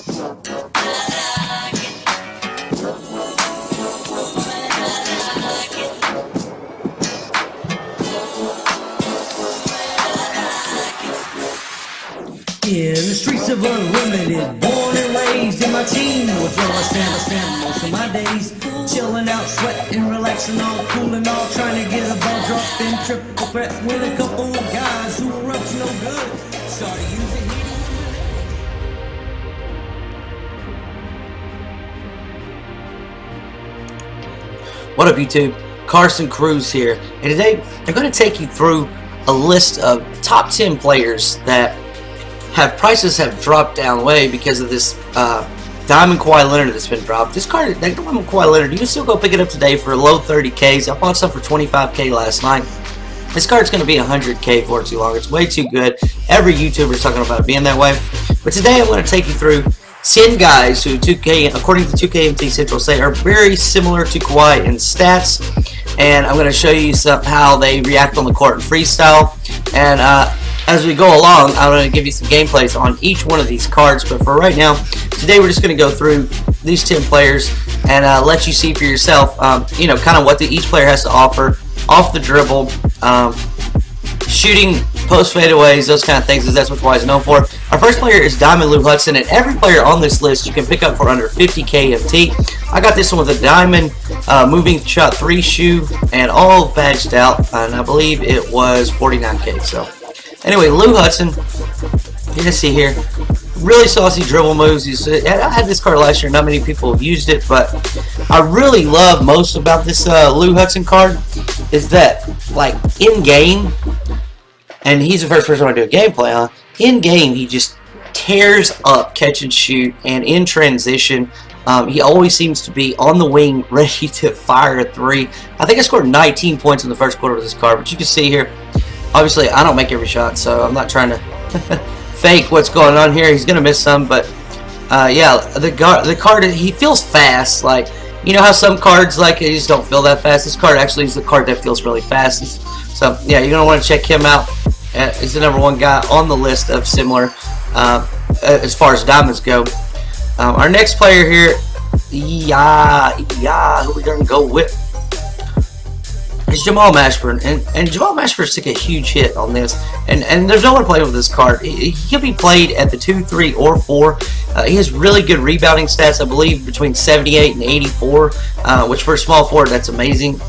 In the streets of Unlimited, born and raised in my team, was where I stand most of my days. Chilling out, sweating, relaxing, all cool and all, trying to get a ball drop in triple threat with a couple of guys who were up to no good. Started using What up, YouTube? Carson Cruz here, and today I'm going to take you through a list of top 10 players that prices have dropped down way because of this Diamond Kawhi Leonard that's been dropped. This card, that Diamond Kawhi Leonard, you can still go pick it up today for a low 30Ks. I bought some for 25K last night. This card's going to be 100K for too long. It's way too good. Every YouTuber is talking about it being that way. But today I'm going to take you through 10 guys who 2K, according to 2KMT Central, say are very similar to Kawhi in stats. And I'm going to show you how they react on the court in freestyle. And as we go along, I'm going to give you some gameplays on each one of these cards. But for right now, today we're just going to go through these 10 players and let you see for yourself, you know, kind of what each player has to offer off the dribble, shooting, post fadeaways, those kind of things, because that's what Kawhi is known for. Our first player is Diamond Lou Hudson, and every player on this list you can pick up for under 50K MT. I got this one with a Diamond moving shot 3 shoe and all badged out, and I believe it was 49K. So anyway, Lou Hudson, you can see here, really saucy dribble moves. I had this card last year. Not many people have used it, but I really love most about this Lou Hudson card is that, like, in game, and he's the first person I do a gameplay on. In game, he just tears up catch and shoot, and in transition, he always seems to be on the wing, ready to fire a 3. I think I scored 19 points in the first quarter with this card, but you can see here. Obviously, I don't make every shot, so I'm not trying to fake what's going on here. He's gonna miss some, but yeah, the card, he feels fast. Like, you know how some cards, like, they just don't feel that fast. This card actually is the card that feels really fast. So yeah, you're gonna want to check him out. He's the #1 guy on the list of similar as far as diamonds go. Our next player here, who we gonna go with? It's Jamal Mashburn, and Jamal Mashburn took a huge hit on this, and there's no one playing with this card. He can be played at the 2, 3, or 4. He has really good rebounding stats, I believe between 78 and 84, which for a small forward, that's amazing.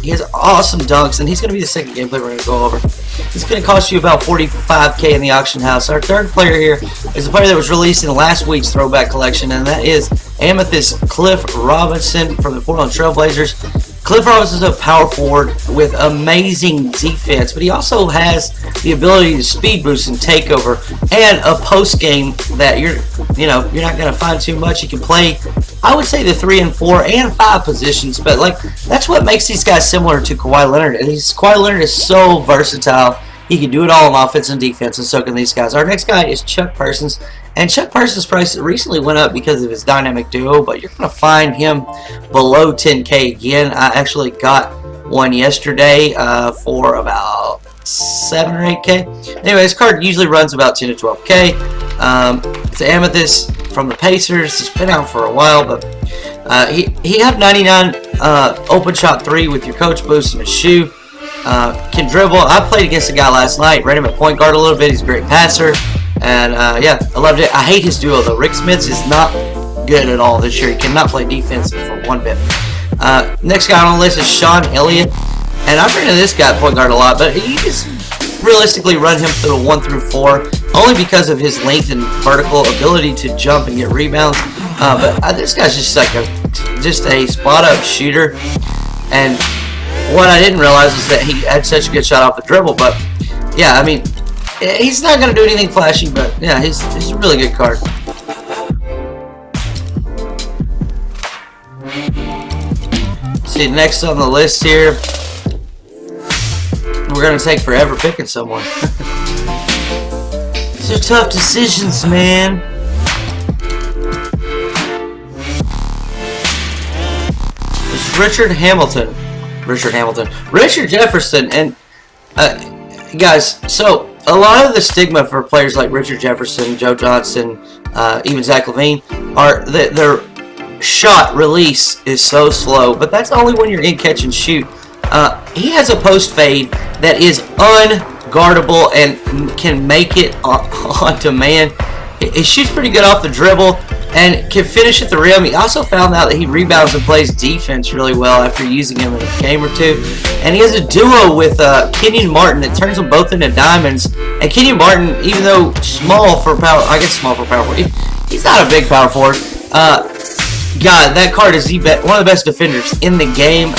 He has awesome dunks, and he's going to be the second gameplay we're going to go over. It's going to cost you about 45K in the auction house. Our third player here is a player that was released in last week's throwback collection, and that is Amethyst Cliff Robinson from the Portland Trailblazers. Cliff Robinson is a power forward with amazing defense, but he also has the ability to speed boost and take over, and a post game that you're not going to find too much. He can play, I would say, the 3 and 4 and 5 positions, but like that's what makes these guys similar to Kawhi Leonard. And Kawhi Leonard is so versatile. He can do it all on offense and defense, and so can these guys. Our next guy is Chuck Persons. And Chuck Persons' price recently went up because of his dynamic duo, but you're going to find him below 10K again. I actually got one yesterday for about 7 or 8K. Anyway, this card usually runs about 10 to 12K. It's an Amethyst from the Pacers. It's been out for a while, but he had 99 open shot 3 with your coach boost and a shoe. Can dribble. I played against a guy last night, ran him at point guard a little bit. He's a great passer. And yeah, I loved it. I hate his duo though. Rick Smits is not good at all this year. He cannot play defense for one bit. Next guy on the list is Sean Elliott. And I've ran into this guy at point guard a lot, but you just realistically run him through a 1 through 4 only because of his length and vertical ability to jump and get rebounds. But this guy's just like a spot up shooter. And what I didn't realize is that he had such a good shot off the dribble. But yeah, I mean, he's not going to do anything flashy, but yeah, he's a really good card. See, next on the list here, we're going to take forever picking someone. These are tough decisions, man. It's Richard Jefferson, and guys, so a lot of the stigma for players like Richard Jefferson, Joe Johnson, even Zach LaVine, are that their shot release is so slow. But that's only when you're in catch and shoot. He has a post fade that is unguardable and can make it on demand. He shoots pretty good off the dribble and can finish at the rim. He also found out that he rebounds and plays defense really well after using him in a game or two. And he has a duo with Kenyon Martin that turns them both into diamonds. And Kenyon Martin, even though small for power, I guess small for power forward, he's not a big power forward. God, that card is one of the best defenders in the game.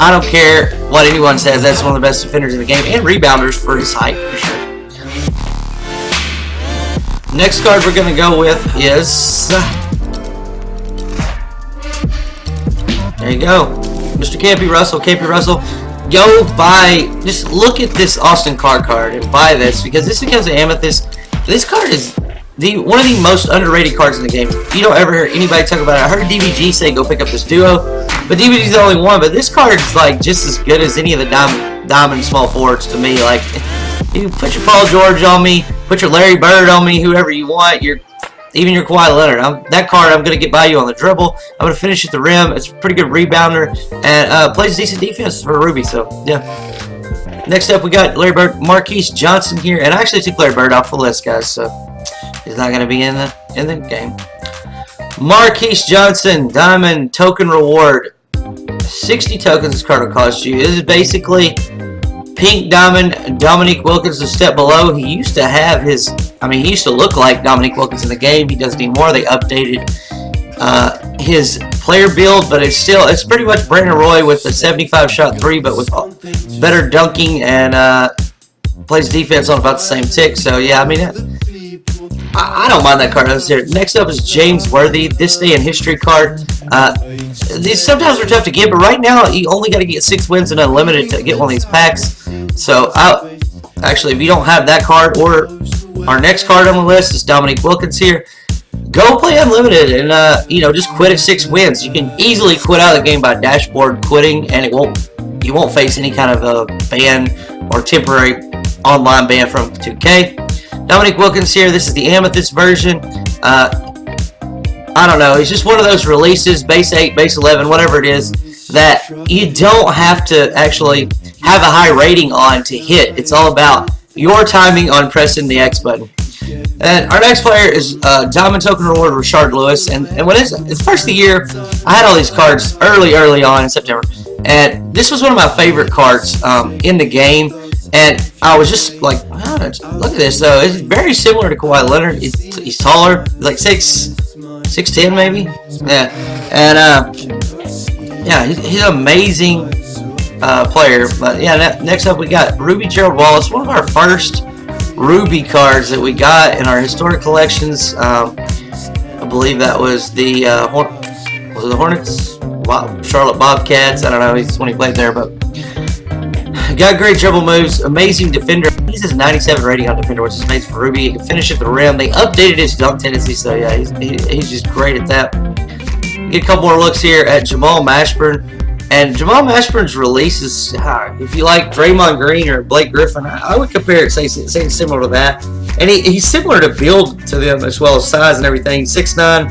I don't care what anyone says, that's one of the best defenders in the game, and rebounders for his height, for sure. Next card we're going to go with is... there you go. Mr. Campy Russell. Campy Russell. Go buy... just look at this Austin card and buy this, because this becomes an amethyst. This card is one of the most underrated cards in the game. You don't ever hear anybody talk about it. I heard DBG say go pick up this duo, but DBG's the only one. But this card is like just as good as any of the diamond small forwards to me. Like, you put your Paul George on me, put your Larry Bird on me, whoever you want. Even your Kawhi Leonard. That card I'm going to get by you on the dribble. I'm going to finish at the rim. It's a pretty good rebounder and plays decent defense for Ruby. So yeah. Next up we got Larry Bird, Marquise Johnson here, and I actually took Larry Bird off the list, guys. So he's not going to be in the game. Marquise Johnson, Diamond Token Reward. 60 tokens this card will cost you. This is basically Pink Diamond Dominique Wilkins a step below. He used to have he used to look like Dominique Wilkins in the game. He doesn't anymore. They updated his player build, but it's pretty much Brandon Roy with the 75 shot 3, but with better dunking and plays defense on about the same tick. So yeah, I mean, I don't mind that card. Next up is James Worthy, This Day in History card. These sometimes are tough to get, but right now you only got to get 6 wins and unlimited to get one of these packs. So actually, if you don't have that card, or our next card on the list is Dominique Wilkins here, go play unlimited and just quit at 6 wins. You can easily quit out of the game by dashboard quitting, and you won't face any kind of a ban or temporary online ban from 2K. Dominique Wilkins here. This is the Amethyst version. I don't know. It's just one of those releases, base 8, base 11, whatever it is, that you don't have to actually have a high rating on to hit. It's all about your timing on pressing the X button. And our next player is Diamond Token Reward Rashard Lewis. And when it's first of the year, I had all these cards early on in September. And this was one of my favorite cards in the game. And I was just like, wow, look at this, though. It's very similar to Kawhi Leonard. He's taller, like 6'10", maybe. Yeah. And, yeah, he's an amazing player. But, yeah, next up we got Ruby Gerald Wallace, one of our first Ruby cards that we got in our historic collections. I believe that was the Hornets? Wow, Charlotte Bobcats. I don't know. He's when he played there, but got great dribble moves, amazing defender. He's his 97 rating on defender, which is amazing for Ruby. He can finish at the rim. They updated his dunk tendency, so yeah, he's just great at that. Get a couple more looks here at Jamal Mashburn. And Jamal Mashburn's release is, if you like Draymond Green or Blake Griffin, I would compare it, say similar to that. And he's similar to build to them as well as size and everything. 6'9",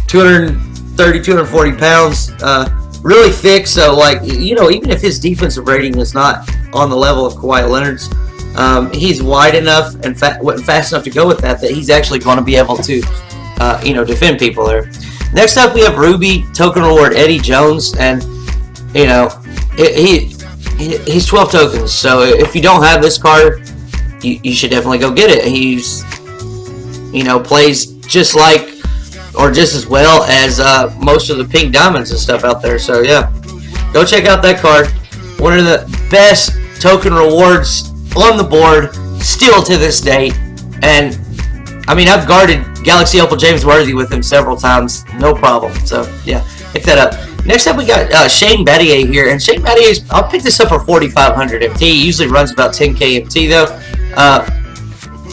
230, 240 pounds. Really thick, so like, even if his defensive rating is not on the level of Kawhi Leonard's, he's wide enough and fast enough to go with that he's actually going to be able to, defend people there. Next up, we have Ruby Token Reward Eddie Jones, and he's 12 tokens. So if you don't have this card, you should definitely go get it. He's, plays just like, or just as well as most of the pink diamonds and stuff out there. So yeah, go check out that card. One of the best token rewards on the board still to this day. And I mean, I've guarded Galaxy Opal James Worthy with him several times, no problem. So yeah, pick that up. Next up, we got Shane Battier here, and Shane Battier's, I'll pick this up for 4,500 MT. He usually runs about 10K MT though.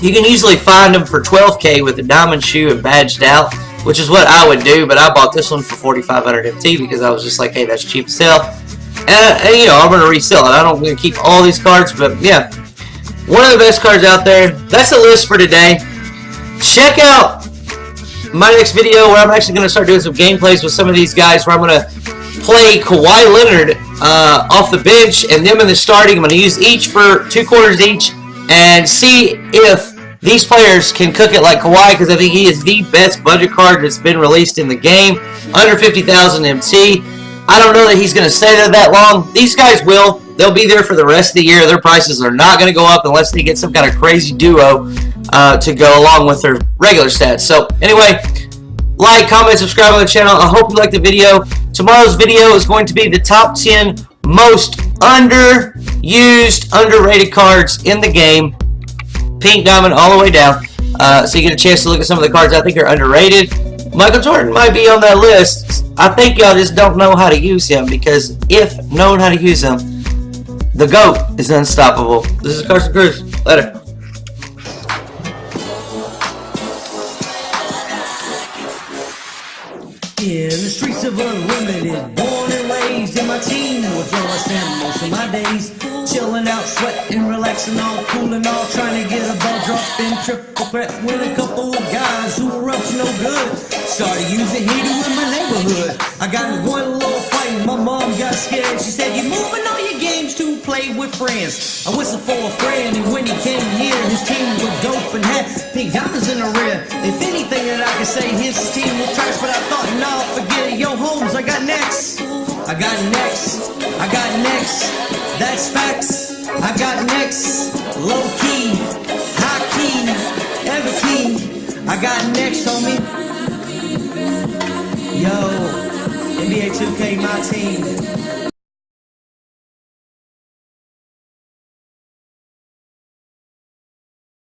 You can usually find him for 12K with a diamond shoe and badged out, which is what I would do, but I bought this one for 4,500 MT because I was just like, hey, that's cheap as hell. And I'm going to resell it. I don't want to keep all these cards, but yeah. One of the best cards out there. That's the list for today. Check out my next video where I'm actually going to start doing some gameplays with some of these guys where I'm going to play Kawhi Leonard off the bench and them in the starting. I'm going to use each for 2 quarters each and see if these players can cook it like Kawhi, because I think he is the best budget card that's been released in the game. Under 50,000 MT. I don't know that he's going to stay there that long. These guys will. They'll be there for the rest of the year. Their prices are not going to go up unless they get some kind of crazy duo to go along with their regular stats. So anyway, like, comment, subscribe on the channel. I hope you liked the video. Tomorrow's video is going to be the top 10 most underused, underrated cards in the game. Pink diamond all the way down. So you get a chance to look at some of the cards I think are underrated. Michael Jordan might be on that list. I think y'all just don't know how to use him, because if knowing how to use him, the GOAT is unstoppable. This is Carson Cruz. Later. In the streets of unlimited, born and raised in my team was where I spent most of my days. Chilling out, sweating, relaxing, all cool and all, trying to get a ball dropping, triple threat with a couple of guys who were up to no good. Started using heater in my neighborhood. I got in one little fight, my mom got scared. She said, "You're moving all your games to play with friends." I whistled for a friend, and when he came here, his team was dope and had pink diamonds in the rear. If anything that I could say, his team was trash, but I thought, nah, forget it. Yo, Holmes, I got next. I got next. I got next. That's facts. I got next. Low key, high key, every key. I got next, homie. Yo, NBA 2K, my team.